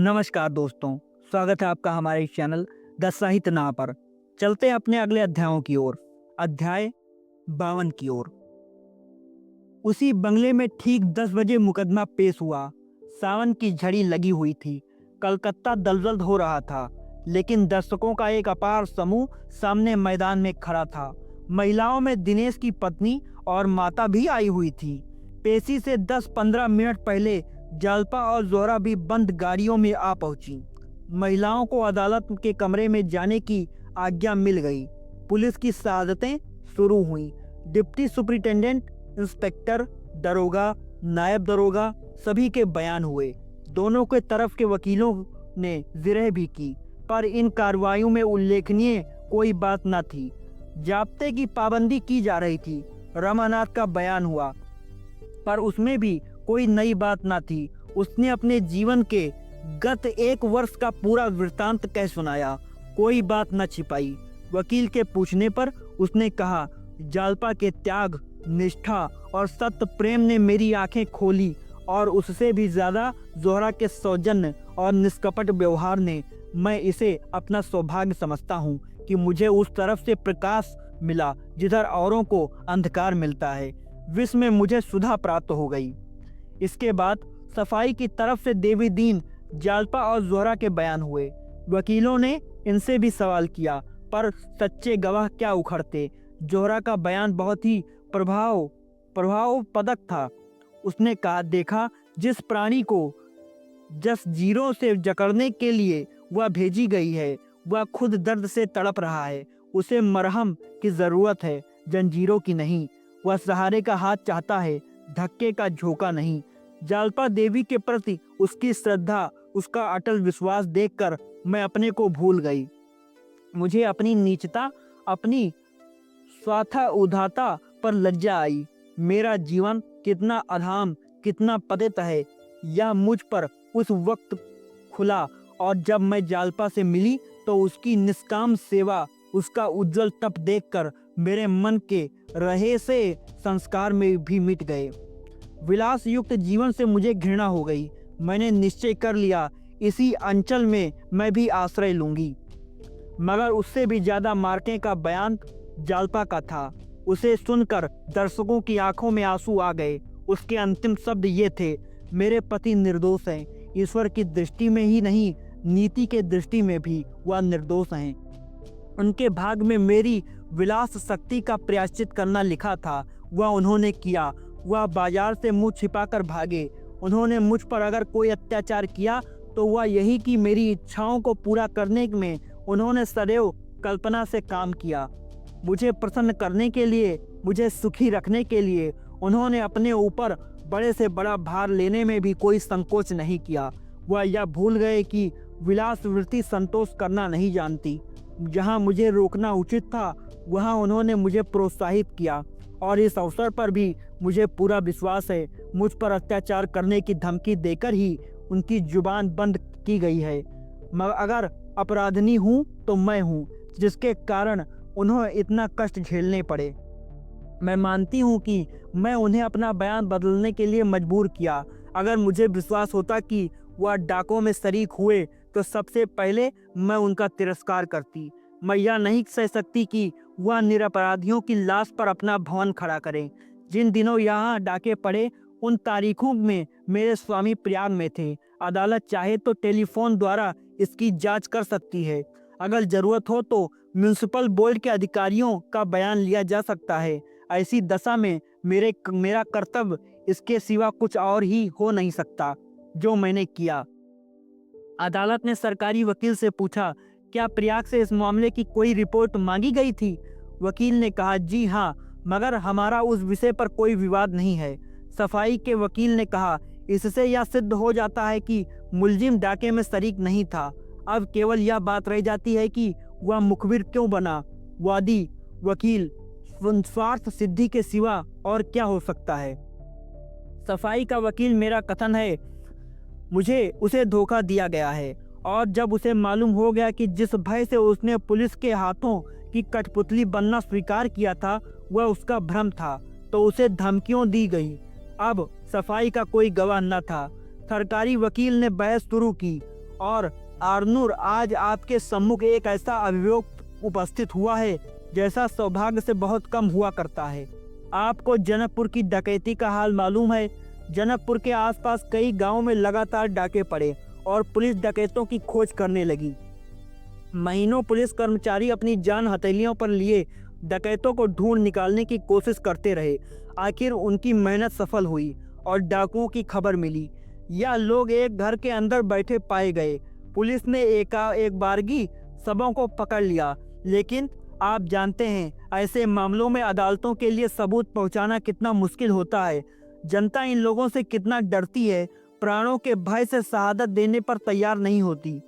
नमस्कार दोस्तों, स्वागत है आपका हमारे इस चैनल द साहित्य ना पर। चलते हैं अपने अगले अध्यायों की ओर, अध्याय 52 की ओर। उसी बंगले में ठीक 10 बजे मुकदमा पेश हुआ। सावन की झड़ी लगी हुई थी। कलकत्ता दलदल हो रहा था, लेकिन दर्शकों का एक अपार समूह सामने मैदान में खड़ा था। महिलाओं में दिनेश की पत्नी और माता भी आई हुई थी। पेशी से 10-15 मिनट पहले जालपा और जोहरा भी बंद गाड़ियों में आ पहुंची। महिलाओं को अदालत के कमरे में जाने की आज्ञा मिल गई। पुलिस की शहादतें शुरू हुई। डिप्टी सुपरिटेंडेंट, इंस्पेक्टर, दरोगा, नायब दरोगा सभी के बयान हुए। दोनों के तरफ के वकीलों ने जिरह भी की, पर इन कार्रवाइयों में उल्लेखनीय कोई बात न थी। जाब्ते की पाबंदी की जा रही थी। रमानाथ का बयान हुआ, पर उसमें भी कोई नई बात न थी। उसने अपने जीवन के गत 1 वर्ष का पूरा वृत्तांत कह सुनाया, कोई बात न छिपाई। वकील के पूछने पर उसने कहा, जालपा के त्याग, निष्ठा और सत्य प्रेम ने मेरी आंखें खोली, और उससे भी ज्यादा जोहरा के सौजन्य और निष्कपट व्यवहार ने। मैं इसे अपना सौभाग्य समझता हूँ कि मुझे उस तरफ से प्रकाश मिला जिधर औरों को अंधकार मिलता है। विश्व में मुझे सुधा प्राप्त हो गई। इसके बाद सफाई की तरफ से देवी दीन, जालपा और जोहरा के बयान हुए। वकीलों ने इनसे भी सवाल किया, पर सच्चे गवाह क्या उखड़ते। जोहरा का बयान बहुत ही प्रभावपदक था। उसने कहा, देखा, जिस प्राणी को जंजीरों से जकड़ने के लिए वह भेजी गई है, वह खुद दर्द से तड़प रहा है। उसे मरहम की जरूरत है, जंजीरों की नहीं। वह सहारे का हाथ चाहता है, धक्के का झोंका नहीं। जालपा देवी के प्रति उसकी श्रद्धा, उसका अटल विश्वास देखकर मैं अपने को भूल गई। मुझे अपनी नीचता, अपनी स्वार्थ उदारता पर लज्जा आई। मेरा जीवन कितना अधम, कितना पतित है, यह मुझ पर उस वक्त खुला। और जब मैं जालपा से मिली तो उसकी निष्काम सेवा, उसका उज्जवल तप देखकर मेरे मन के रहे से संस्कार में भी मिट गए। विलास युक्त जीवन से मुझे घृणा हो गई। मैंने निश्चय कर लिया, इसी अंचल में मैं भी आश्रय लूंगी। मगर उससे भी ज्यादा मार्के का बयान जालपा का था। उसे सुनकर दर्शकों की आंखों में आंसू आ गए। उसके अंतिम शब्द ये थे, मेरे पति निर्दोष हैं। ईश्वर की दृष्टि में ही नहीं, नीति के दृष्टि में भी वह निर्दोष हैं। उनके भाग में मेरी विलास शक्ति का प्रायश्चित करना लिखा था, वह उन्होंने किया। वह बाजार से मुंह छिपाकर भागे। उन्होंने मुझ पर अगर कोई अत्याचार किया तो वह यही कि मेरी इच्छाओं को पूरा करने में उन्होंने सदैव कल्पना से काम किया। मुझे प्रसन्न करने के लिए, मुझे सुखी रखने के लिए उन्होंने अपने ऊपर बड़े से बड़ा भार लेने में भी कोई संकोच नहीं किया। वह यह भूल गए कि विलास वृत्ति संतोष करना नहीं जानती। जहाँ मुझे रोकना उचित था, वहाँ उन्होंने मुझे प्रोत्साहित किया। और इस अवसर पर भी मुझे पूरा विश्वास है, मुझ पर अत्याचार करने की धमकी देकर ही उनकी जुबान बंद की गई है। मगर अगर अपराधिनी हूँ तो मैं हूँ, जिसके कारण उन्हें इतना कष्ट झेलने पड़े। मैं मानती हूँ कि मैं उन्हें अपना बयान बदलने के लिए मजबूर किया। अगर मुझे विश्वास होता कि वह डाकों में शरीक हुए तो सबसे पहले मैं उनका तिरस्कार करती। मैं यह नहीं सह सकती कि वह निरपराधियों की लाश पर अपना भवन खड़ा करें। जिन दिनों यहाँ डाके पड़े, उन तारीखों में मेरे स्वामी प्रयाग में थे। अदालत चाहे तो टेलीफोन द्वारा इसकी जांच कर सकती है। अगर जरूरत हो तो म्यूनिसिपल बोर्ड के अधिकारियों का बयान लिया जा सकता है। ऐसी दशा में मेरा कर्तव्य इसके सिवा कुछ और ही हो नहीं सकता, जो मैंने किया। अदालत ने सरकारी वकील से पूछा, क्या प्रयाग से इस मामले की कोई रिपोर्ट मांगी गई थी? वकील ने कहा, जी हाँ, मगर हमारा उस विषय पर कोई विवाद नहीं है। सफाई के वकील ने कहा, इससे यह सिद्ध हो जाता है कि मुलजिम डाके में शरीक नहीं था। अब केवल यह बात रह जाती है कि वह मुखबिर क्यों बना। वादी, वकील, स्वार्थ सिद्धि के सिवा और क्या हो सकता है? सफाई का वकील, मेरा कथन है, मुझे उसे धोखा दिया गया है। और जब उसे मालूम हो गया कि जिस भय से उसने पुलिस के हाथों की कठपुतली बनना स्वीकार किया था, वह उसका भ्रम था, तो उसे धमकियों दी गई। अब सफाई का कोई गवाह न था। सरकारी वकील ने बहस शुरू की। और आर्नूर, आज आपके सम्मुख एक ऐसा अभियोग उपस्थित हुआ है जैसा सौभाग्य से बहुत कम हुआ करता है। आपको जनकपुर की डकैती का हाल मालूम है। जनकपुर के आसपास कई गांवों में लगातार डाके पड़े और पुलिस डकैतों की खोज करने लगी। महीनों पुलिस कर्मचारी अपनी जान हथेलियों पर लिए डकैतों को ढूंढ निकालने की कोशिश करते रहे। आखिर उनकी मेहनत सफल हुई और डाकुओं की खबर मिली। यह लोग एक घर के अंदर बैठे पाए गए। पुलिस ने एक बारगी सबों को पकड़ लिया, लेकिन आप जानते हैं ऐसे मामलों में अदालतों के लिए सबूत पहुंचाना कितना मुश्किल होता है। जनता इन लोगों से कितना डरती है, प्राणों के भय से शहादत देने पर तैयार नहीं होती।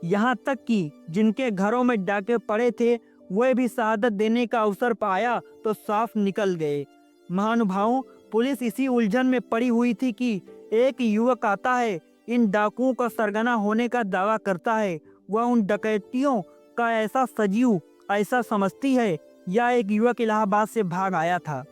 यहाँ तक कि जिनके घरों में डाके पड़े थे वे भी शहादत देने का अवसर पाया तो साफ निकल गए। महानुभावों, पुलिस इसी उलझन में पड़ी हुई थी कि एक युवक आता है, इन डाकुओं का सरगना होने का दावा करता है। वह उन डकैतियों का ऐसा सजीव ऐसा समझती है। यह एक युवक इलाहाबाद से भाग आया था।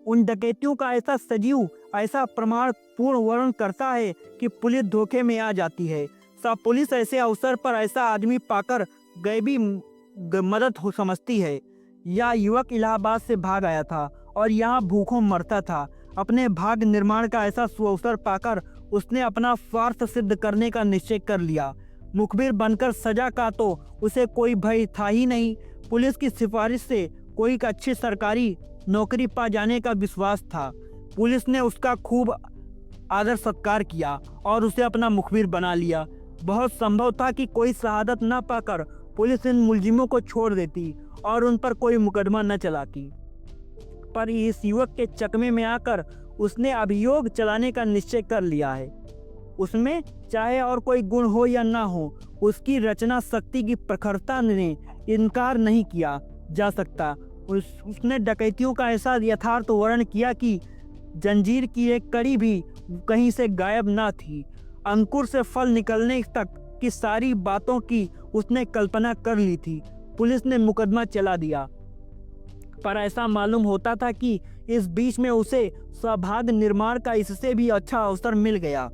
उन डकैतियों का ऐसा सजीव ऐसा प्रमाण पूर्ण वर्णन करता है कि पुलिस धोखे में आ जाती है। सब पुलिस ऐसे अवसर पर ऐसा आदमी पाकर गैबी मदद हो समझती है। यह युवक इलाहाबाद से भाग आया था और यहाँ भूखों मरता था। अपने भाग्य निर्माण का ऐसा सुअवसर पाकर उसने अपना स्वार्थ सिद्ध करने का निश्चय कर लिया। मुखबिर बनकर सजा का तो उसे कोई भय था ही नहीं। पुलिस की सिफारिश से कोई अच्छी सरकारी नौकरी पा जाने का विश्वास था। पुलिस ने उसका खूब आदर सत्कार किया और उसे अपना मुखबिर बना लिया। बहुत संभव था कि कोई शहादत न पाकर पुलिस इन मुलजिमों को छोड़ देती और उन पर कोई मुकदमा न चलाती, पर इस युवक के चकमे में आकर उसने अभियोग चलाने का निश्चय कर लिया है। उसमें चाहे और कोई गुण हो या ना हो, उसकी रचना शक्ति की प्रखरता ने इनकार नहीं किया जा सकता। उसने डकैतियों का ऐसा यथार्थ वर्णन किया कि जंजीर की एक कड़ी भी कहीं से गायब ना थी। अंकुर से फल निकलने तक की सारी बातों की उसने कल्पना कर ली थी। पुलिस ने मुकदमा चला दिया, पर ऐसा मालूम होता था कि इस बीच में उसे सौभाग्य निर्माण का इससे भी अच्छा अवसर मिल गया।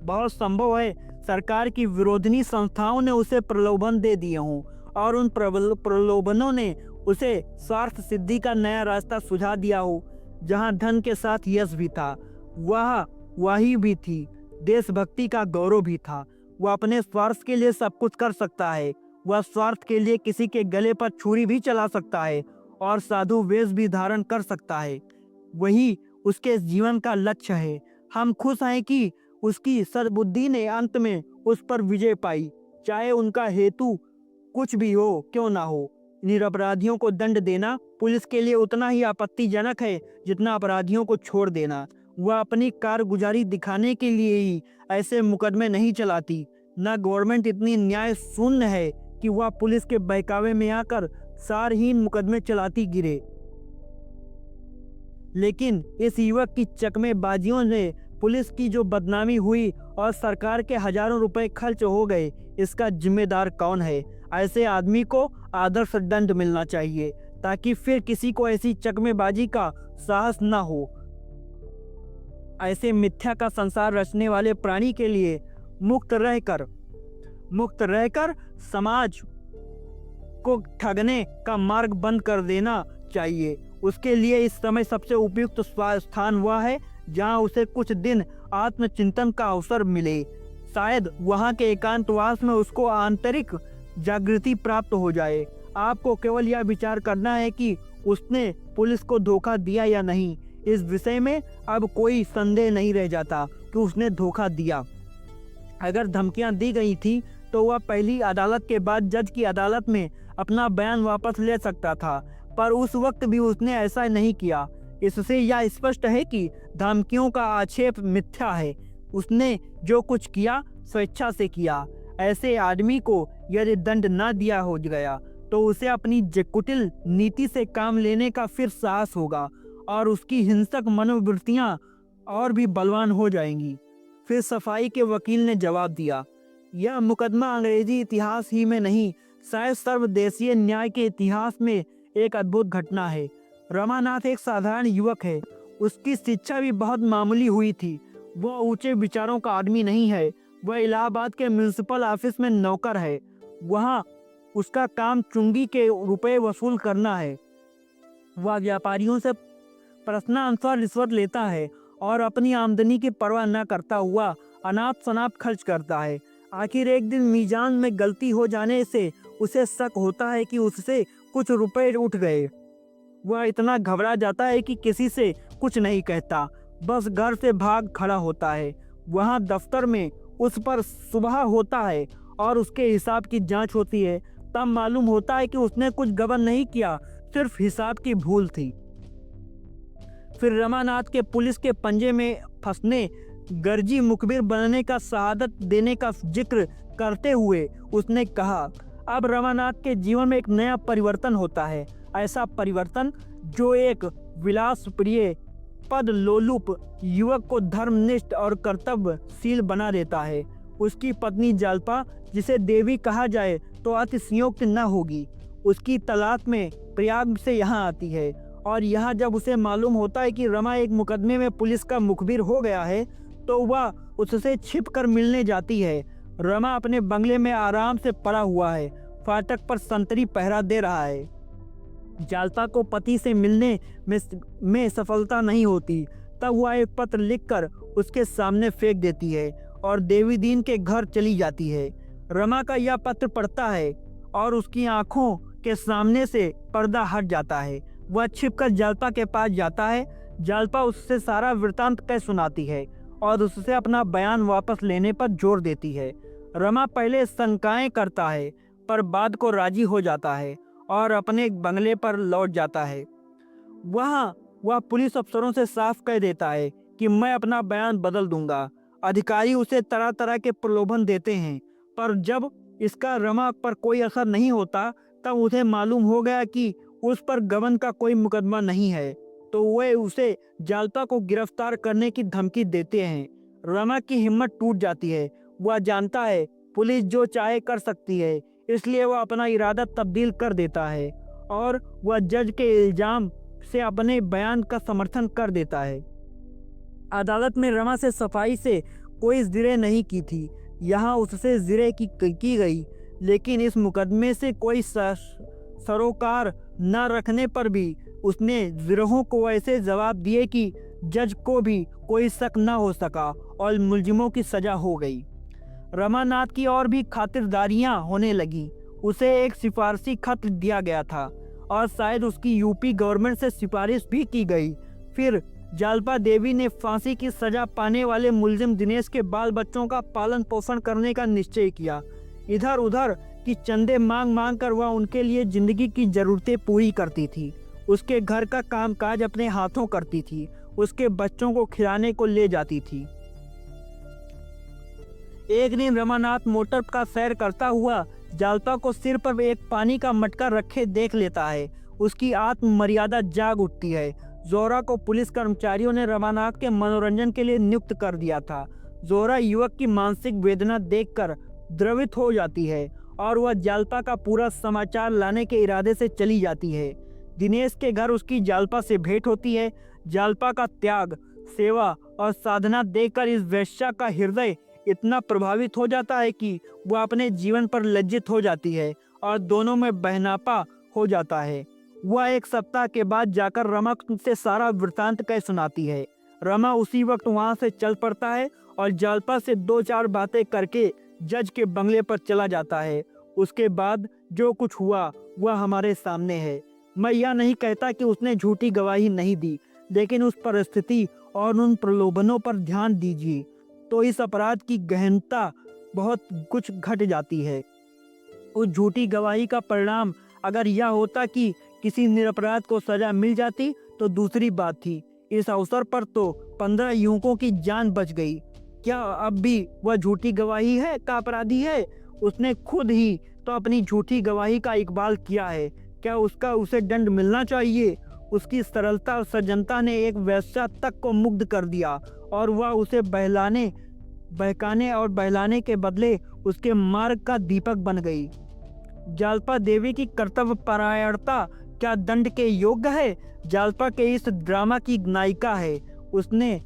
बहुत संभव है सरकार की विरोधी संस्थाओं ने उसे प्रलोभन दे दिए हों और उन प्रलोभनों ने उसे स्वार्थ सिद्धि का नया रास्ता सुझा दिया हो। जहां धन के साथ यश भी था, वह वही भी थी, देशभक्ति का गौरव भी था। वह अपने स्वार्थ के लिए सब कुछ कर सकता है। वह स्वार्थ के लिए किसी के गले पर छुरी भी चला सकता है और साधु वेश भी धारण कर सकता है। वही उसके जीवन का लक्ष्य है। हम खुश हैं कि उसकी सद्बुद्धि ने अंत में उस पर विजय पाई, चाहे उनका हेतु कुछ भी हो क्यों ना हो। निरपराधियों को दंड देना पुलिस के लिए उतना ही आपत्तिजनक है जितना अपराधियों को छोड़ देना। वह अपनी कारगुजारी दिखाने के लिए ही ऐसे मुकदमे नहीं चलाती। न गवर्नमेंट इतनी न्याय शून्य है कि वह पुलिस के बहकावे में आकर सारहीन मुकदमे चलाती गिरे। लेकिन इस युवक की चकमेबाजियों ने पुलिस की जो बदनामी हुई और सरकार के हजारों रुपए खर्च हो गए, इसका जिम्मेदार कौन है? ऐसे आदमी को आदर्श दंड मिलना चाहिए ताकि फिर किसी को ऐसी चकमेबाजी का साहस न हो। ऐसे मिथ्या का संसार रचने वाले प्राणी के लिए मुक्त रहकर समाज को ठगने का मार्ग बंद कर देना चाहिए। उसके लिए इस समय सबसे उपयुक्त स्थान वह है जहां उसे कुछ दिन आत्मचिंतन का अवसर मिले। शायद वहां के एकांतवास में उसको आंतरिक जागृति प्राप्त हो जाए। आपको केवल यह विचार करना है कि उसने पुलिस को धोखा दिया या नहीं। इस विषय में अब कोई संदेह नहीं रह जाता कि उसने धोखा दिया। अगर धमकियां दी गई थी तो वह पहली अदालत के बाद जज की अदालत में अपना बयान वापस ले सकता था, पर उस वक्त भी उसने ऐसा नहीं किया। इससे यह स्पष्ट है कि धमकियों का आक्षेप मिथ्या है। उसने जो कुछ किया स्वेच्छा से किया। ऐसे आदमी को यदि दंड न दिया हो गया तो उसे अपनी कुटिल नीति से काम लेने का फिर साहस होगा और उसकी हिंसक मनोवृत्तियां और भी बलवान हो जाएंगी। फिर सफाई के वकील ने जवाब दिया, यह मुकदमा अंग्रेजी इतिहास ही में नहीं, शायद सर्वदेशीय न्याय के इतिहास में एक अद्भुत घटना है। रमानाथ एक साधारण युवक है। उसकी शिक्षा भी बहुत मामूली हुई थी। वह ऊंचे विचारों का आदमी नहीं है। वह इलाहाबाद के म्युनिसिपल ऑफिस में नौकर है। वहाँ उसका काम चुंगी के रुपए वसूल करना है। वह व्यापारियों से प्रश्नानुसार रिश्वत लेता है और अपनी आमदनी की परवाह न करता हुआ अनाप शनाप खर्च करता है। आखिर एक दिन मीजान में गलती हो जाने से उसे शक होता है कि उससे कुछ रुपए उठ गए। वह इतना घबरा जाता है कि किसी से कुछ नहीं कहता, बस घर से भाग खड़ा होता है। वहाँ दफ्तर में उस पर सुबह होता है और उसके हिसाब की जांच होती है। तब मालूम होता है कि उसने कुछ गबन नहीं किया, सिर्फ हिसाब की भूल थी। फिर रमानाथ के पुलिस के पंजे में फंसने, गर्जी मुखबिर बनने का शहादत देने का जिक्र करते हुए उसने कहा, अब रमानाथ के जीवन में एक नया परिवर्तन होता है। ऐसा परिवर्तन जो एक विलास प्रिय पद लोलुप युवक को धर्मनिष्ठ और कर्तव्यशील बना देता है। उसकी पत्नी जालपा, जिसे देवी कहा जाए तो अतिशयोक्त न होगी, उसकी तलाश में प्रयाग से यहाँ आती है। और यहाँ जब उसे मालूम होता है कि रमा एक मुकदमे में पुलिस का मुखबिर हो गया है तो वह उससे छिपकर मिलने जाती है। रमा अपने बंगले में आराम से पड़ा हुआ है, फाटक पर संतरी पहरा दे रहा है। जालपा को पति से मिलने में सफलता नहीं होती। तब वह एक पत्र लिखकर उसके सामने फेंक देती है और देवी दीन के घर चली जाती है। रमा का यह पत्र पढ़ता है और उसकी आंखों के सामने से पर्दा हट जाता है। वह छिपकर जालपा के पास जाता है। जालपा उससे सारा वृतांत कह सुनाती है और उससे अपना बयान वापस लेने पर जोर देती है। रमा पहले शंकाएं करता है पर बाद को राजी हो जाता है और अपने बंगले पर लौट जाता है। वहाँ वह पुलिस अफसरों से साफ कह देता है कि मैं अपना बयान बदल दूंगा। अधिकारी उसे तरह तरह के प्रलोभन देते हैं, पर जब इसका रमा पर कोई असर नहीं होता तब उसे मालूम हो गया कि उस पर गबन का कोई मुकदमा नहीं है, तो वे उसे जालपा को गिरफ्तार करने की धमकी देते हैं। रमा की हिम्मत टूट जाती है। वह जानता है पुलिस जो चाहे कर सकती है, इसलिए वह अपना इरादा तब्दील कर देता है और वह जज के इल्जाम से अपने बयान का समर्थन कर देता है। अदालत में रमा से सफाई से कोई जिरह नहीं की थी। यहाँ उससे जिरह की गई, लेकिन इस मुकदमे से कोई सरोकार न रखने पर भी उसने जिरहों को ऐसे जवाब दिए कि जज को भी कोई शक न हो सका और मुलजिमों की सजा हो गई। रमानाथ की और भी खातिरदारियां होने लगी। उसे एक सिफारशी खत दिया गया था और शायद उसकी यूपी गवर्नमेंट से सिफारिश भी की गई। फिर जालपा देवी ने फांसी की सजा पाने वाले मुलजिम दिनेश के बाल बच्चों का पालन पोषण करने का निश्चय किया। इधर उधर की चंदे मांग मांग कर वह उनके लिए जिंदगी की जरूरतें पूरी करती थी। उसके घर का कामकाज अपने हाथों करती थी। उसके बच्चों को खिलाने को ले जाती थी। एक दिन रमानाथ मोटर का सैर करता हुआ जालपा को सिर पर एक पानी का मटका रखे देख लेता है। उसकी आत्म मर्यादा जाग उठती है। जोरा को पुलिस कर्मचारियों ने रमानाथ के मनोरंजन के लिए नियुक्त कर दिया था। जोरा युवक की मानसिक वेदना देखकर द्रवित हो जाती है और वह जालपा का पूरा समाचार लाने के इरादे से चली जाती है। दिनेश के घर उसकी जालपा से भेंट होती है। जालपा का त्याग, सेवा और साधना देखकर इस वेश्या का हृदय इतना प्रभावित हो जाता है कि वह अपने जीवन पर लज्जित हो जाती है और दोनों में बहनापा हो जाता है। वह एक सप्ताह के बाद जाकर रमा से सारा वृतांत कह सुनाती है। रमा उसी वक्त वहां से चल पड़ता है और जालपा से 2-4 बातें करके जज के बंगले पर चला जाता है। उसके बाद जो कुछ हुआ वह हमारे सामने है। मैं यह नहीं कहता कि उसने झूठी गवाही नहीं दी, लेकिन उस परिस्थिति और उन प्रलोभनों पर ध्यान दीजिए तो इस अपराध की गहनता बहुत कुछ घट जाती है। उस झूठी गवाही का परिणाम अगर यह होता कि किसी निरपराध को सजा मिल जाती तो दूसरी बात थी। इस अवसर पर तो 15 युवकों की जान बच गई। क्या अब भी वह झूठी गवाही है का अपराधी है? उसने खुद ही तो अपनी झूठी गवाही का इकबाल किया है। क्या उसे दंड मिलना चाहिए? उसकी सरलता और सज्जनता ने एक वेश्या तक को मुग्ध कर दिया और वह उसे बहकाने और बहलाने के बदले उसके मार्ग का दीपक बन गई। जालपा देवी की कर्तव्य परायणता क्या दंड के योग्य है? जालपा के इस ड्रामा की नायिका है। उसने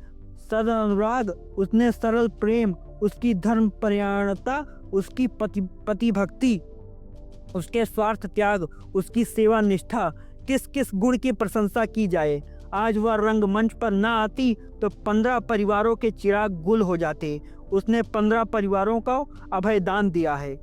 सरल अनुराग, उसने सरल प्रेम, उसकी धर्मपरायणता, उसकी पति भक्ति, उसके स्वार्थ त्याग, उसकी सेवा निष्ठा, किस किस गुण की प्रशंसा की जाए। आज वह रंगमंच पर ना आती तो 15 परिवारों के चिराग गुल हो जाते। उसने 15 परिवारों को अभयदान दिया है।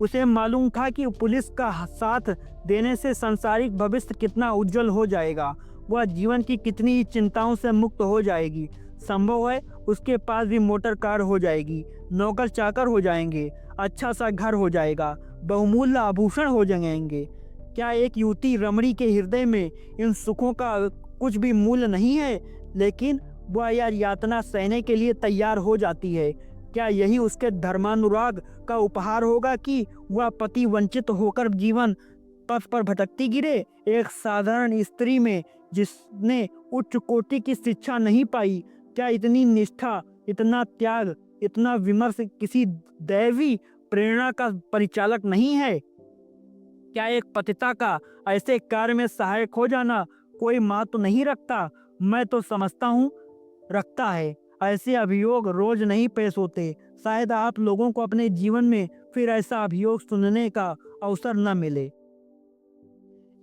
उसे मालूम था कि पुलिस का साथ देने से सांसारिक भविष्य कितना उज्जवल हो जाएगा, वह जीवन की कितनी ही चिंताओं से मुक्त हो जाएगी। संभव है उसके पास भी मोटर कार हो जाएगी, नौकर चाकर हो जाएंगे, अच्छा सा घर हो जाएगा, बहुमूल्य आभूषण हो जाएंगे। क्या एक युवती रमणी के हृदय में इन सुखों का कुछ भी मूल्य नहीं है, लेकिन वह यह यातना सहने के लिए तैयार हो जाती है? क्या यही उसके धर्मानुराग का उपहार होगा कि वह पति वंचित होकर जीवन पथ पर भटकती गिरे? एक साधारण स्त्री में जिसने उच्च कोटि की शिक्षा नहीं पाई, क्या इतनी निष्ठा, इतना त्याग, इतना विमर्श किसी दैवी प्रेरणा का परिचालक नहीं है? क्या एक पतिता का ऐसे कार्य में सहायक हो जाना कोई महत्व नहीं रखता? मैं तो समझता हूँ रखता है। ऐसे अभियोग रोज नहीं पेश होते। शायद आप लोगों को अपने जीवन में फिर ऐसा अभियोग सुनने का अवसर न मिले।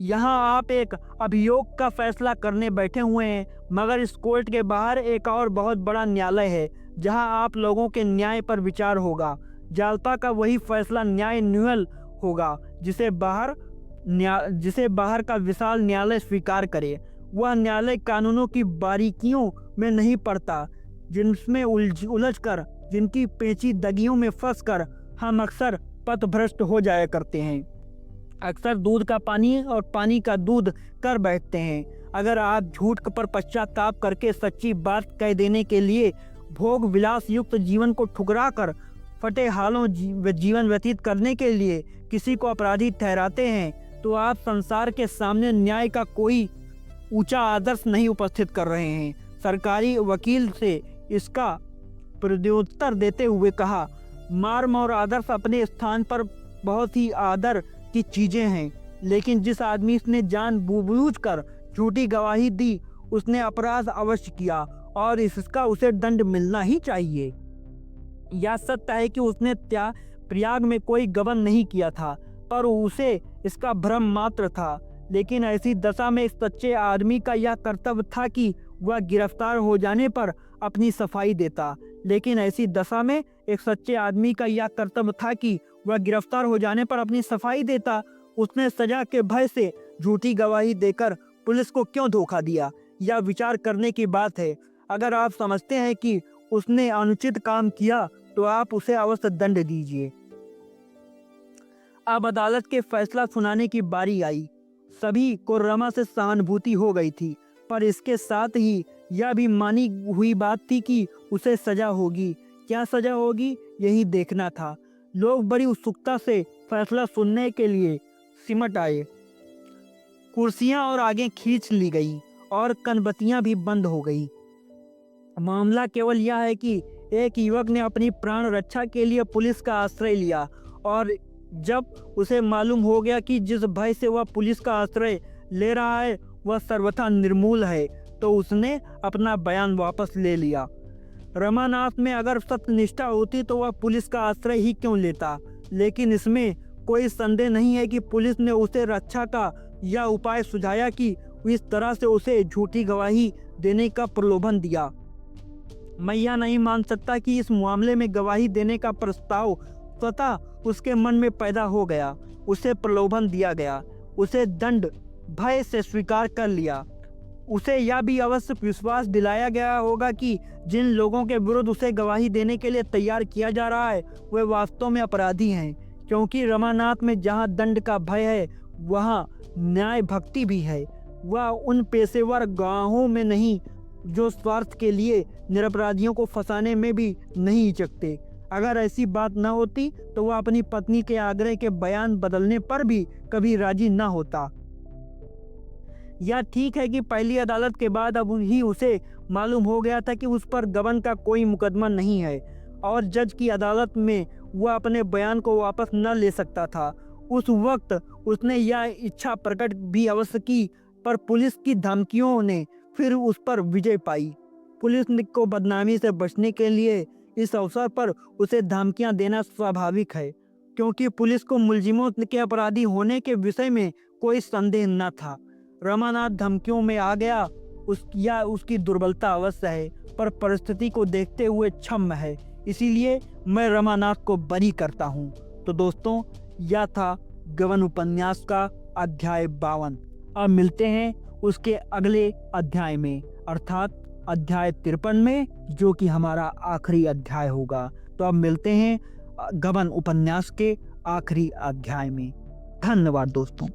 यहाँ आप एक अभियोग का फैसला करने बैठे हुए हैं, मगर इस कोर्ट के बाहर एक और बहुत बड़ा न्यायालय है जहाँ आप लोगों के न्याय पर विचार होगा। जालपा का वही फैसला न्याय न्यूअल होगा जिसे बाहर का विशाल न्यायालय स्वीकार करे। वह न्यायालय कानूनों की बारीकियों में नहीं पड़ता, जिनमें उलझ कर, जिनकी पेची दगियों में फंस कर हम अक्सर पथभ्रष्ट हो जाया करते हैं। अक्सर दूध का पानी और पानी का दूध कर बैठते हैं। अगर आप झूठ पर पश्चाताप करके सच्ची बात कह देने के लिए भोग विलास युक्त जीवन को ठुकरा कर फटे हालों जीवन व्यतीत करने के लिए किसी को अपराधी ठहराते हैं, तो आप संसार के सामने न्याय का कोई ऊंचा आदर्श नहीं उपस्थित कर रहे हैं। सरकारी वकील से इसका प्रत्युत्तर देते हुए कहा, मर्म और आदर्श अपने स्थान पर बहुत ही आदर की चीजें हैं, लेकिन जिस आदमी ने जानबूझ कर झूठी गवाही दी उसने अपराध अवश्य किया और इसका उसे दंड मिलना ही चाहिए। यह सत्य है कि उसने प्रयाग में कोई गबन नहीं किया था, पर उसे इसका भ्रम मात्र था। लेकिन ऐसी दशा में इस सच्चे आदमी का यह कर्तव्य था कि वह गिरफ्तार हो जाने पर अपनी सफाई देता। लेकिन ऐसी दशा में एक सच्चे आदमी का यह कर्तव्य था कि वह गिरफ्तार हो जाने पर अपनी सफाई देता। उसने सजा के भय से झूठी गवाही देकर पुलिस को क्यों धोखा दिया? यह विचार करने की बात है। अगर आप समझते हैं कि उसने अनुचित काम किया तो आप उसे अवश्य दंड दीजिए। अब अदालत के फैसला सुनाने की बारी आई। सभी को रमा से सहानुभूति हो गई थी, पर इसके साथ ही यह भी मानी हुई बात थी कि उसे सजा होगी। क्या सजा होगी, यही देखना था। लोग बड़ी उत्सुकता से फैसला सुनने के लिए सिमट आए। कुर्सियां और आगे खींच ली गई और कनबत्तियां भी बंद हो गई। मामला केवल यह है कि एक युवक ने अपनी प्राण रक्षा के लिए पुलिस का आश्रय लिया, और जब उसे मालूम हो गया कि जिस भय से वह पुलिस का आश्रय ले रहा है वह सर्वथा निर्मूल है, तो उसने अपना बयान वापस ले लिया। रमानाथ में अगर सत्यनिष्ठा होती तो वह पुलिस का आश्रय ही क्यों लेता, लेकिन इसमें कोई संदेह नहीं है कि पुलिस ने उसे रक्षा का यह उपाय सुझाया कि इस तरह से उसे झूठी गवाही देने का प्रलोभन दिया। मैं यह नहीं मान सकता कि इस मामले में गवाही देने का प्रस्ताव स्वतः उसके मन में पैदा हो गया, उसे प्रलोभन दिया गया, उसे दंड भय से स्वीकार कर लिया। उसे यह भी अवश्य विश्वास दिलाया गया होगा कि जिन लोगों के विरुद्ध उसे गवाही देने के लिए तैयार किया जा रहा है वे वास्तव में अपराधी हैं, क्योंकि रमानाथ में जहाँ दंड का भय है वहाँ न्याय भक्ति भी है। वह उन पेशेवर गवाहों में नहीं जो स्वार्थ के लिए निरपराधियों को फंसाने में भी नहीं हिचकते। अगर ऐसी बात न होती तो वह अपनी पत्नी के आग्रह के बयान बदलने पर भी कभी राजी न होता। यह ठीक है कि पहली अदालत के बाद अब ही उसे मालूम हो गया था कि उस पर गबन का कोई मुकदमा नहीं है, और जज की अदालत में वह अपने बयान को वापस न ले सकता था। उस वक्त उसने यह इच्छा प्रकट भी अवश्य की, पर पुलिस की धमकियों ने फिर उस पर विजय पाई। पुलिस को बदनामी से बचने के लिए इस अवसर पर उसे धमकियां देना स्वाभाविक है, क्योंकि पुलिस को मुलजिमों के अपराधी होने के विषय में कोई संदेह न था। रमानाथ धमकियों में आ गया, उसकी दुर्बलता अवश्य है, पर परिस्थिति को देखते हुए क्षम्य है, इसीलिए मैं रमानाथ को बरी करता हूँ। तो दोस्तों, यह था गबन उपन्यास का अध्याय 52। अब मिलते हैं उसके अगले अध्याय में, अर्थात अध्याय 53 में, जो कि हमारा आखिरी अध्याय होगा। तो अब मिलते हैं गबन उपन्यास के आखिरी अध्याय में। धन्यवाद दोस्तों।